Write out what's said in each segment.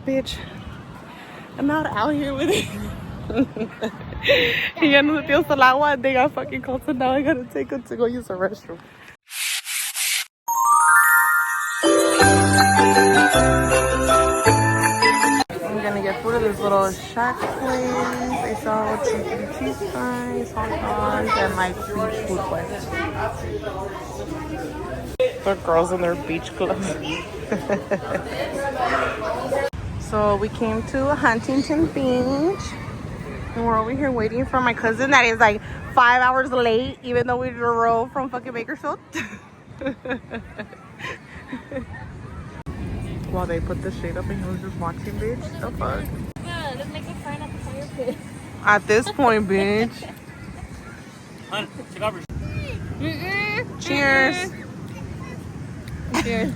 Bitch, I'm not out here with it. Y ya no se dio hasta el agua. They got fucking cold, so now I gotta take them to go use the restroom. I'm gonna get food at this little shack place. They sell cheese fries, hot dogs, and like beach food place. The girls in their beach clothes. So we came to Huntington Beach. And we're over here waiting for my cousin that is like 5 hours late, even though we drove from fucking Bakersfield. While they put the shade up and he was just watching, bitch. The fuck? Yeah, let's make a fire at the fire pit. At this point, bitch. Cheers. Cheers.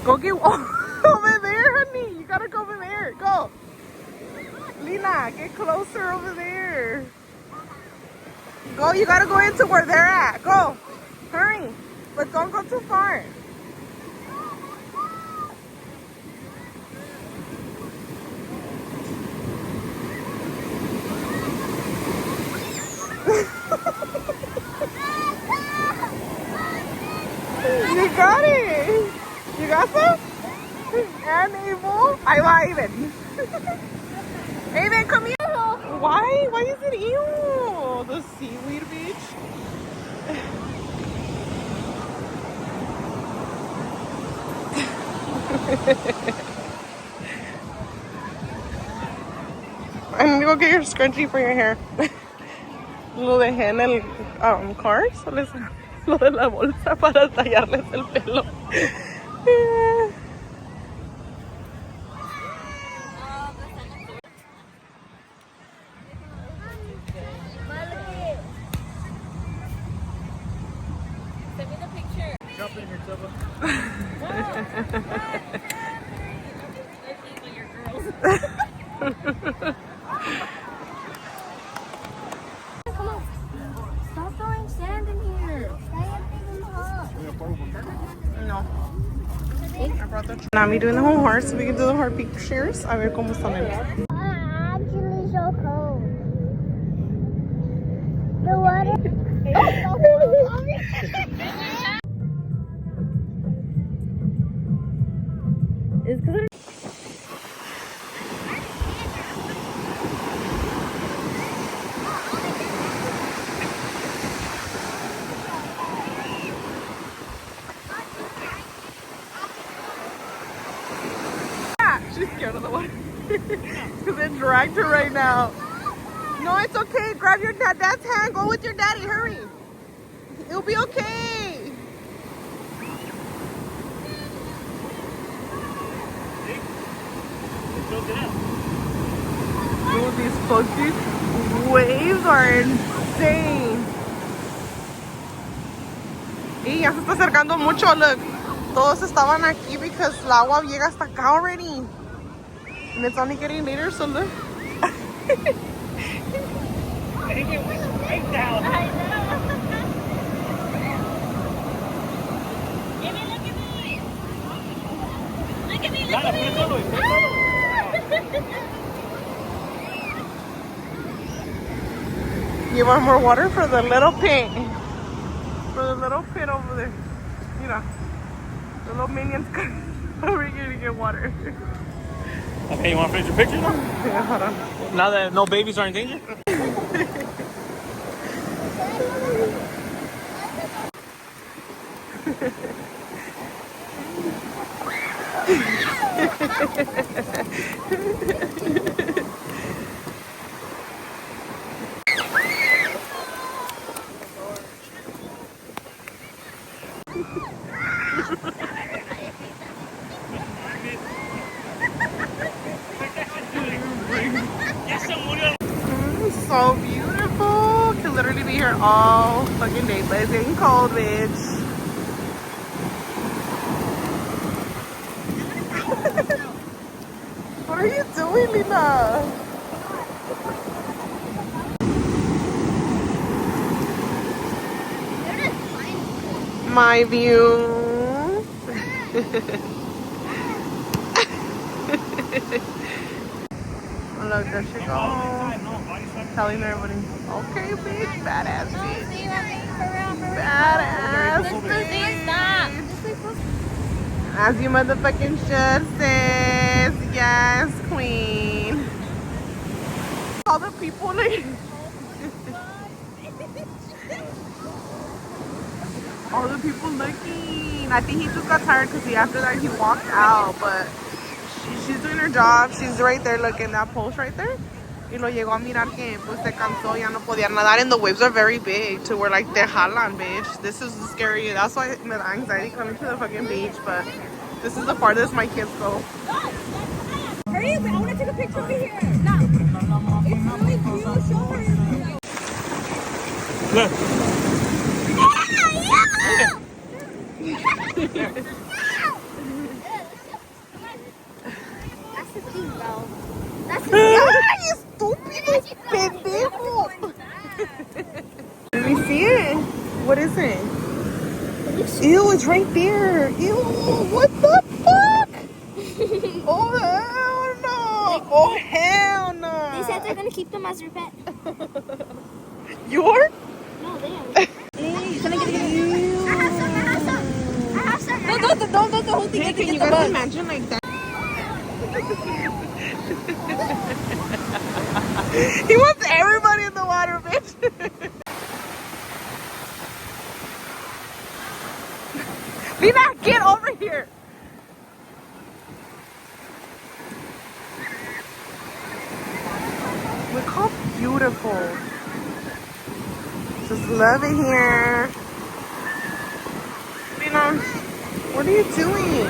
Go get over there, honey. You gotta go over there. Go. Lina, get closer over there. Go, you gotta go into where they're at. Go. Hurry. But don't go too far. You got it. You got some? And Abel. Ahí va, Aiden. Aiden, come here. Why? Why is it ew? The seaweed beach? I need to go get your scrunchie for your hair. Lo dejé en el car, so les lo de la bolsa para tallarles el pelo. Send me the picture. Jump in here, Tubba. Your girls. Come on. Stop throwing sand in here. No. I brought the now me doing the whole horse, so we can do the horse pictures. A ver cómo salen. Actually so cold. The water. It's because She's scared of the water. Because it dragged her right now. No, it's okay. Grab your dad's hand. Go with your daddy. Hurry. It'll be okay. Dude, these fucking waves are insane. Y ya se está acercando mucho. Look. Todos estaban aquí because el agua llega hasta acá already. And it's only getting later, so look. They get right down. I know. Amy, look at me. Look at me, look at me. You want more water for the little pit? For the little pit over there. You know, the little minions over here to get water. Okay, you want to finish your picture now? Yeah, hold on. Now that no babies are in danger? So beautiful. Can literally be here all fucking day, but it's getting cold, bitch. What are you doing, Lina? My view. Look, there she goes. Telling everybody, okay, bitch, badass bitch. Badass bitch. As you motherfucking should, sis. Yes, queen. All the people like... All the people looking. I think he just got tired because after that he walked out, but she's doing her job. She's right there looking, that post right there. Y lo llegó a mirar que pues se cansó, ya no podía nadar, and the waves are very big to where like te jalan, bitch. This is scary. That's why me da anxiety coming to the fucking beach, but this is the farthest my kids go. Hurry up, I want to take a picture over here. No. It's really cute. Show her. Look. That's the thing, bro. That's the Ay, estúpido, pendejo. Let me see it. What is it? Ew, it's right there. Ew, what the fuck? Oh, hell no. Oh, hell no. They said they're gonna keep them as your pet. Your? No, they are. Can I get it? I have some. Don't the whole thing. Hey, can you guys imagine like that? He wants everybody in the water, bitch. Lina, get over here. Look how beautiful. Just love it here. Lina, what are you doing?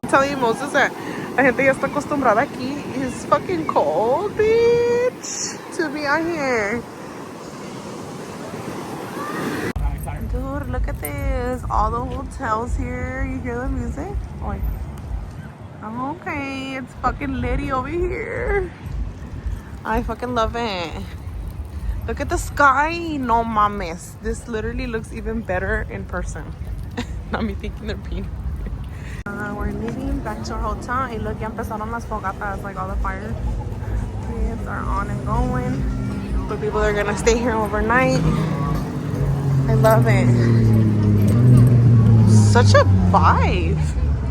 I'm telling you, Moses, that la gente ya está acostumbrada aquí. It's fucking cold, bitch, to be out here. Dude, look at this. All the hotels here. You hear the music? Oh, wait. Okay, it's fucking litty over here. I fucking love it. Look at the sky. No mames. This literally looks even better in person. Not me thinking they're peeing. We're leaving back to our hotel. And look, ya empezaron las fogatas. Like all the fire pits are on and going. But people are gonna stay here overnight. I love it. Such a vibe.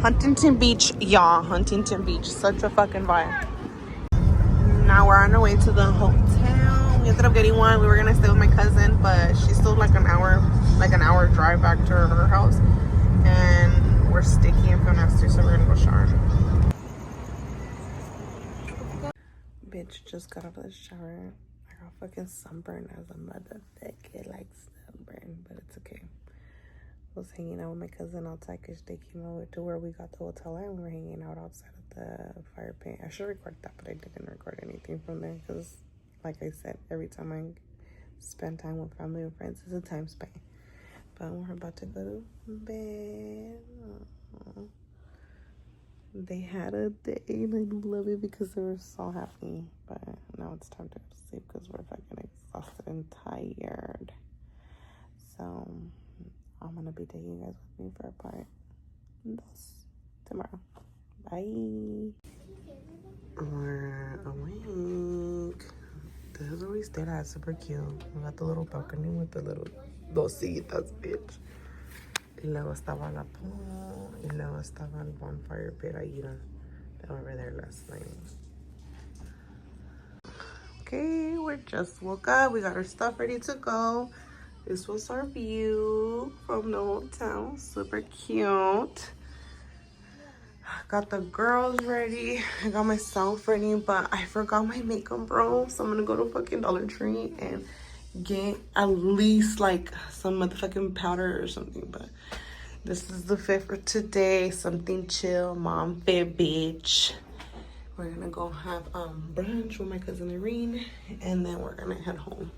Huntington Beach, y'all. Huntington Beach. Such a fucking vibe. Now we're on our way to the hotel. We ended up getting one. We were gonna stay with my cousin, but she's still like an hour drive back to her house. And we're sticky and feeling nasty, so we're gonna go shower. Bitch just got out of the shower. I got fucking sunburned as a motherfucker, like sunburn, but it's okay. I was hanging out with my cousin outside because they came over to where we got the hotel at, and we were hanging out outside of the fire pit. I should record that, but I didn't record anything from there because, like I said, every time I spend time with family and friends, it's a time span. But we're about to go to bed. Aww. They had a day, and I love it because they were so happy. But now it's time to go to sleep because we're fucking exhausted and tired. So I'm gonna be taking you guys with me for a part tomorrow. Bye. We're awake. This is where we stayed at. Super cute. We got the little balcony with the little dos sillitas, bitch. Y luego estaba la pool. Y luego estaba el bonfire pit ahí. They were over there last night. Okay, we just woke up. We got our stuff ready to go. This was our view from the hotel. Super cute. Got the girls ready. I got myself ready, but I forgot my makeup, bro. So I'm gonna go to fucking Dollar Tree and get at least like some motherfucking powder or something. But this is the fit for today. Something chill, mom fit, bitch. We're gonna go have brunch with my cousin Irene, and then we're gonna head home.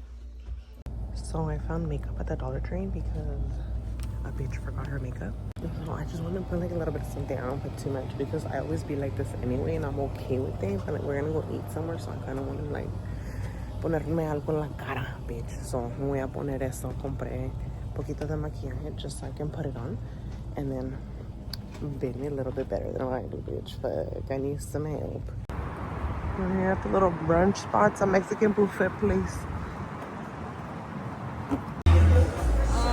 So I found makeup at the Dollar Tree because a bitch forgot her makeup. So I just want to put like a little bit of something. I don't put too much because I always be like this anyway, and I'm okay with it. But like we're gonna go eat somewhere, so I kind of want to like ponerme algo en la cara, bitch. So me voy a poner eso. Compré poquito de maquillaje just so I can put it on, and then Been a little bit better than I do, bitch. Fuck, I need some help. We're here at the little brunch spot. It's a Mexican buffet place.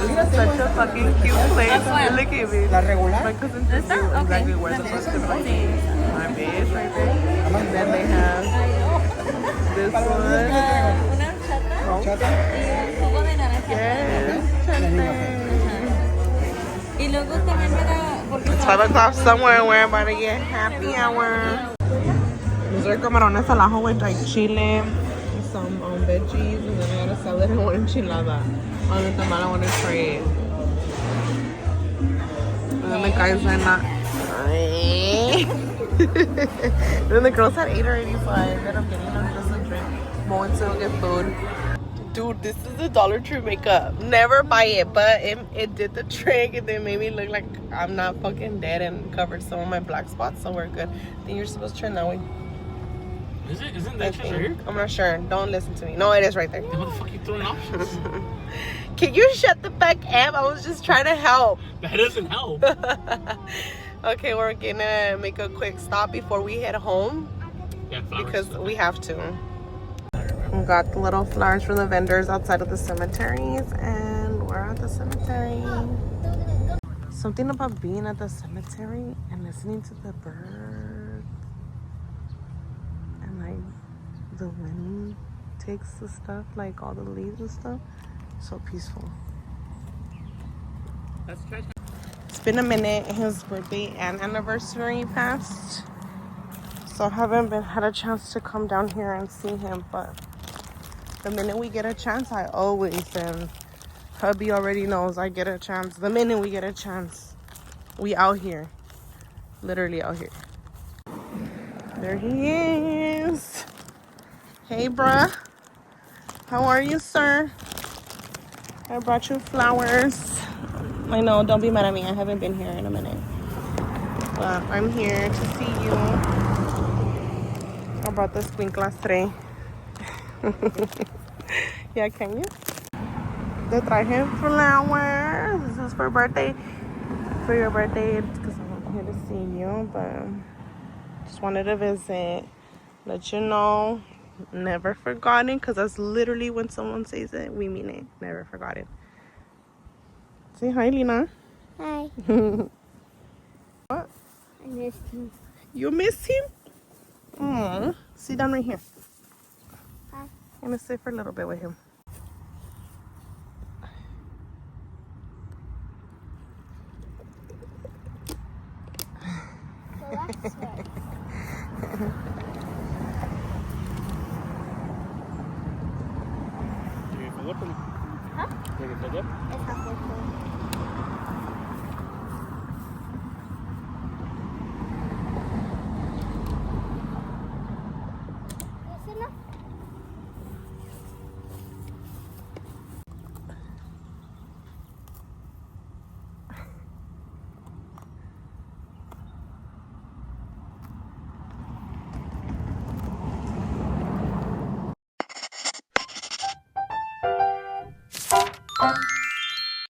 This is such a fucking cute place. Look at me. My cousin just knew exactly where the bus could like my bitch right there. And then they have this one. Una horchata y un jugo de naranja. Yes, chate. Y luego también me da... porque It's 5 o'clock somewhere and we're about to get happy hour. These are camarones al ajo with like chile, some veggies, and then I got a salad and one enchilada. On the tamal, I want to try it. And then the guys are not. And then the girls had 8 already, so I ended up getting them just a drink. Going to get food. Dude, this is the Dollar Tree makeup. Never buy it, but it did the trick and it made me look like I'm not fucking dead and covered some of my black spots, so we're good. I think you're supposed to turn that way. Is it? Isn't that just right here? I'm not sure. Don't listen to me. No, it is right there. Then what the fuck are you throwing options? Can you shut the fuck up? I was just trying to help. That doesn't help. Okay, we're gonna make a quick stop before we head home. Yeah, flowers. Because we have to. We got the little flowers from the vendors outside of the cemeteries, and we're at the cemetery. Something about being at the cemetery and listening to the birds, and like the wind takes the stuff, like all the leaves and stuff. So peaceful. That's trash. It's been a minute. His birthday and anniversary passed, so I haven't had a chance to come down here and see him, but the minute we get a chance, I always, and hubby already knows I get a chance. The minute we get a chance, we out here. Literally out here. There he is. Hey, bruh. How are you, sir? I brought you flowers. I know, don't be mad at me. I haven't been here in a minute. But I'm here to see you. I brought the squinklas tray. Yeah, can you? They traje flowers. This is for birthday. For your birthday, because I'm here to see you. But just wanted to visit. Let you know. Never forgotten. Because that's literally when someone says it, we mean it. Never forgotten. Say hi, Lina. Hi. What? I missed him. You miss him? Aww. Sit down right here. Hi. I'm gonna sit for a little bit with him. So that's it. ¿Quieres follow up? Huh? ¿Quieres follow up? It's halfway full.